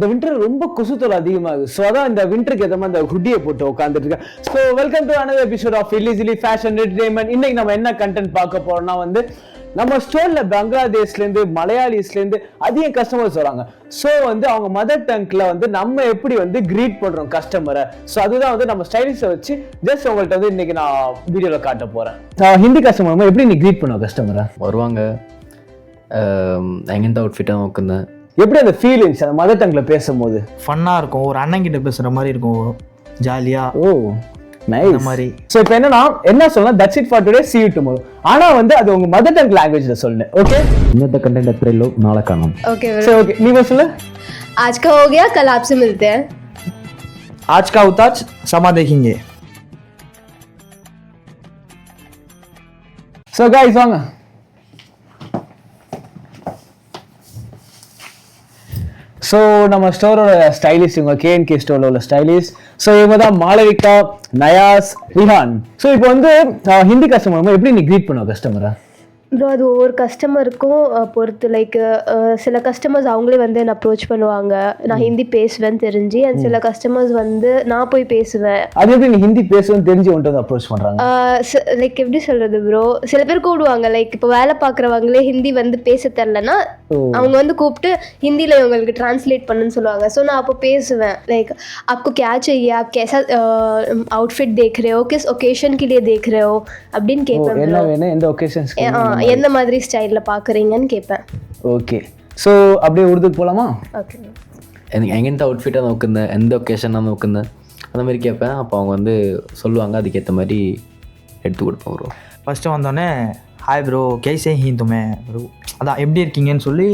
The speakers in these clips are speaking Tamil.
இந்த வின்டர் ரொம்ப கொசுத்தொல் அதிகமாகுது. ஸோ அதான் இந்த வின்டருக்கு ஏற்ற மாதிரி இந்த ஹுட்டியை போட்டு உட்காந்துட்டு இருக்கேன். So welcome to another episode of Illegally Fashion Entertainment. இன்னைக்கு நம்ம என்ன கண்டென்ட் பார்க்க போறோம்னா வந்து நம்ம ஸ்டோர்ல பங்களாதேஷ்லேருந்து மலையாளிஸ்லேருந்து அதிக கஸ்டமர்ஸ் வராங்க. ஸோ வந்து அவங்க மதர் டங்க்ல வந்து நம்ம எப்படி வந்து கிரீட் பண்றோம் கஸ்டமரை. ஸோ அதுதான் வந்து நம்ம ஸ்டைலிஷை வச்சு ஜஸ்ட் உங்கள்கிட்ட வந்து இன்னைக்கு நான் வீடியோல காட்ட போறேன். ஹிந்தி கஸ்டமர் எப்படி நீ கிரீட் பண்ணுவோம் கஸ்டமரை? வருவாங்க, எங்கெந்த அவுட்ஃபிட்டாக நோக்குந்தேன். எப்படி அந்த ஃபீலிங்ஸ் அந்த மதர் டங்க்ல பேசும்போது? ஃபன்னாக இருக்கும், ஒரு அண்ணன் கிட்ட பேசுகிற மாதிரி இருக்கும், ஜாலியாக. ஓ நைஸ் மாதிரி. சோ இப்போ என்ன சொல்லலாம், that's it for today, see you tomorrow. ஆனா வந்து அது உங்க மதர் டங் லாங்குவேஜ்ல சொல்லணும். ஓகே, இன்னத்த கண்டென்ட் எப்ரிலோ நாளை காணும். ओके சோ ஓகே நீ சொல்லு. आज का हो गया, कल आपसे मिलते हैं. आज का उताज समा देखेंगे. சோ गाइस வாங்க. ஸோ நம்ம ஸ்டோரோட ஸ்டைலிஸ்ட் இவங்க கேஎன்கே ஸ்டோரில் உள்ள ஸ்டைலிஸ்ட். ஸோ இவங்க தான் மாளவிகா, நயாஸ், ரிஹான். ஸோ இப்போ வந்து ஹிந்தி கஸ்டமர் எப்படி நீ கிரீட் பண்ணுவ கஸ்டமரை? ப்ரோ அது ஒவ்வொரு கஸ்டமருக்கும் பொறுத்து, லைக் சில கஸ்டமர்ஸ் அவங்களே வந்து என்னை அப்ரோச் பண்ணுவாங்க, நான் ஹிந்தி பேசுவேன்னு தெரிஞ்சு. அண்ட் சில கஸ்டமர்ஸ் வந்து நான் போய் பேசுவேன். அது எப்படி நீ ஹிந்தி பேசுவேன்னு தெரிஞ்சு வந்துட்டு வந்து அப்ரோச் பண்ணுறாங்க? லைக் எப்படி சொல்கிறது ப்ரோ, சில பேர் கூப்பிடுவாங்க, லைக் இப்போ வேலை பார்க்குறவங்களே ஹிந்தி வந்து பேச தெரிலனா அவங்க வந்து கூப்பிட்டு ஹிந்தியில் இவங்களுக்கு டிரான்ஸ்லேட் பண்ணுன்னு சொல்லுவாங்க. ஸோ நான் அப்போ பேசுவேன், லைக் आपको क्या चाहिए, आप कैसा आउटफिट देख रहे हो, किस ओकेशन के लिए देख रहे हो அப்படின்னு கேட்பேன். என்ன வேணும், எந்த ஒகேஷன்ஸ்க்கு, எந்த மாதிரி ஸ்டைலில் பார்க்குறீங்கன்னு கேட்பேன். ஓகே ஸோ அப்படியே உருதுக்கு போகலாமா? ஓகே. எங்கெந்த அவுட்ஃபிட்டாக நோக்குந்தேன், எந்த ஒகேஷனாக நோக்குந்தேன், அந்த மாதிரி கேட்பேன். அப்போ அவங்க வந்து சொல்லுவாங்க, அதுக்கேற்ற மாதிரி எடுத்து கொடுப்போம் ப்ரோ. ஃபஸ்ட்டு வந்தோடனே ஹாய் ப்ரோ கேசே ஹீ துமே ப்ரோ, அதான் எப்படி இருக்கீங்கன்னு சொல்லி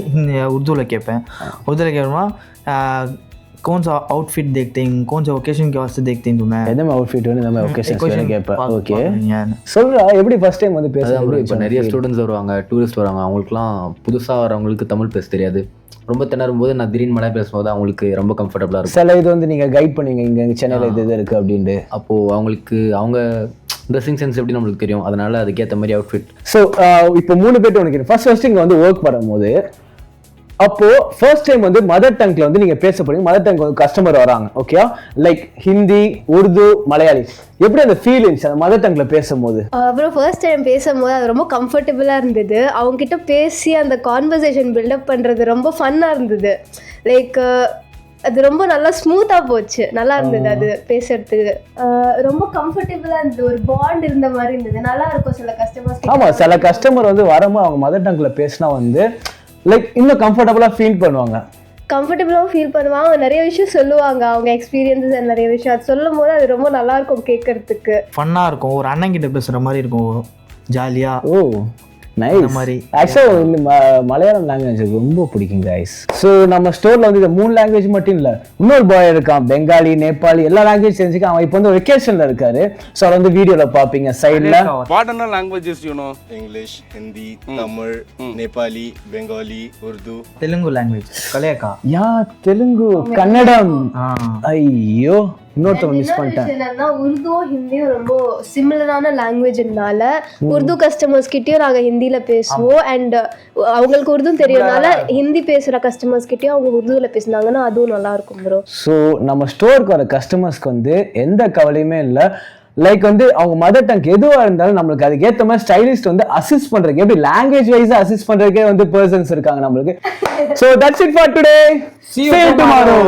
உருதுவில் கேட்பேன். உருதுவில் கேட்போம்னா कौन सा आउटफिट देखते हैं, कौन सा ओकेशन के वास्ते देखते हैं तुम्हें, எந்த மாதிரி அவுட்ஃபிட் வேணும், இந்த மாதிரி ஒகேஷன்ஸ் வேணும் கேட்பேன். Okay okay. சொல்றா எப்படி ஃபர்ஸ்ட் டைம் வந்து பேசுறது? இப்போ நிறைய ஸ்டூடெண்ட்ஸ் வருவாங்க, டூரிஸ்ட் வருவாங்க. அவங்களுக்குலாம் புதுசாக வரவங்களுக்கு தமிழ் பேச தெரியாது. ரொம்ப திணறும் போது நான் திடீர்னு மழை பேசும்போது அவங்களுக்கு ரொம்ப கம்ஃபர்டபுளாக இருக்கும். சில இது வந்து நீங்கள் கைட் பண்ணுவீங்க, இங்கே சென்னையில் இது இருக்குது அப்படின்ட்டு. அப்போது அவங்களுக்கு அவங்க ட்ரெஸ்ஸிங் சென்ஸ் எப்படி நம்மளுக்கு தெரியும், அதனால அதுக்கேற்ற மாதிரி அவுட்ஃபிட். ஸோ இப்போ 3 பேர்ட்டு உனக்கு ஃபர்ஸ்ட் இங்கே வந்து ஒர்க் பண்ணும்போது அப்போ ஃபர்ஸ்ட் டைம் வந்து மதர் டங்க்ல வந்து நீங்க பேச போறீங்க, மதர் டங்க் வந்து கஸ்டமர் வராங்க, ஓகே, லைக் ஹிந்தி, உருது, மலையாளி. எப்படி அந்த ஃபீலிங்ஸ் அந்த மதர் டங்க்ல பேசும்போது? அப்புறம் ஃபர்ஸ்ட் டைம் பேசும்போது அது ரொம்ப கம்ஃபர்டபுளாக இருந்தது. அவங்க கிட்ட பேசி அந்த கான்வர்சேஷன் பில்டப் பண்ணுறது ரொம்ப ஃபன்னாக இருந்தது. லைக் அது ரொம்ப நல்லா ஸ்மூத்தாக போச்சு, நல்லா இருந்தது அது பேசுறதுக்கு. ரொம்ப கம்ஃபர்டபுளாக இருந்தது, ஒரு பாண்ட் இருந்த மாதிரி இருந்தது, நல்லா இருக்கும். சில கஸ்டமர்ஸ் ஆமாம், சில கஸ்டமர் வந்து வரும்போது அவங்க மதர் டங்க்ல பேசினா வந்து லைக் இன்னும் கம்ஃபர்டபுளாக ஃபீல் பண்ணுவாங்க, கம்ஃபர்டபுளாகவும் ஃபீல் பண்ணுவாங்க. நிறைய விஷயம் சொல்லுவாங்க, அவங்க எக்ஸ்பீரியன்ஸஸ் நிறைய விஷயம் அது சொல்லும் போது அது ரொம்ப நல்லா இருக்கும் கேட்கறதுக்கு. ஃபன்னாக இருக்கும், ஒரு அண்ணன் கிட்ட பேசுகிற மாதிரி இருக்கும், ஜாலியாக. ஓ நைஸ். ஆக்சுவலாக மலையாளம் லாங்குவேஜ் ரொம்ப பிடிக்கும் கைஸ். ஸோ நம்ம ஸ்டோரில் வந்து இந்த 3 லாங்குவேஜ் மட்டும் இல்லை, இன்னொரு பாய் இருக்கான், பெங்காலி, நேபாளி, எல்லா லாங்குவேஜ் தெரிஞ்சுக்கான். அவன் இப்போ வந்து வெக்கேஷனில் இருக்காரு. ஸோ அதை வந்து வீடியோவில் பார்ப்பீங்க சைடில். What are languages you know? English, Hindi, Tamil, Nepali, Bengali, Urdu. Telugu language கலையக்கா. யா தெலுங்கு, கன்னடம். ஐயோ இன்னொருத்தவங்க மிஸ் பண்ணிட்டேன். என்னன்னா உருதுவும் ஹிந்தியும் ரொம்ப சிமிலரான லாங்குவேஜ்னால உருது கஸ்டமர்ஸ் கிட்டயும் நாங்கள் ஹிந்தியில பேசுவோம். அண்ட் அவங்களுக்கு உருதும் தெரியும்னால ஹிந்தி பேசுற கஸ்டமர்ஸ் கிட்டயும் அவங்க உருதுல பேசினாங்கன்னா அதுவும் நல்லா இருக்கும் ப்ரோ. ஸோ நம்ம ஸ்டோருக்கு வர கஸ்டமர்ஸ்க்கு வந்து எந்த கவலையுமே இல்லை. லைக் வந்து அவங்க மதர் டங் எதுவாக இருந்தாலும் நம்மளுக்கு அதுக்கு ஏற்ற மாதிரி ஸ்டைலிஸ்ட் வந்து அசிஸ்ட் பண்றதுக்கு, எப்படி லாங்குவேஜ் வைஸா அசிஸ்ட் பண்றதுக்கே வந்து பர்சன்ஸ் இருக்காங்க நம்மளுக்கு. So that's it for today, see you tomorrow.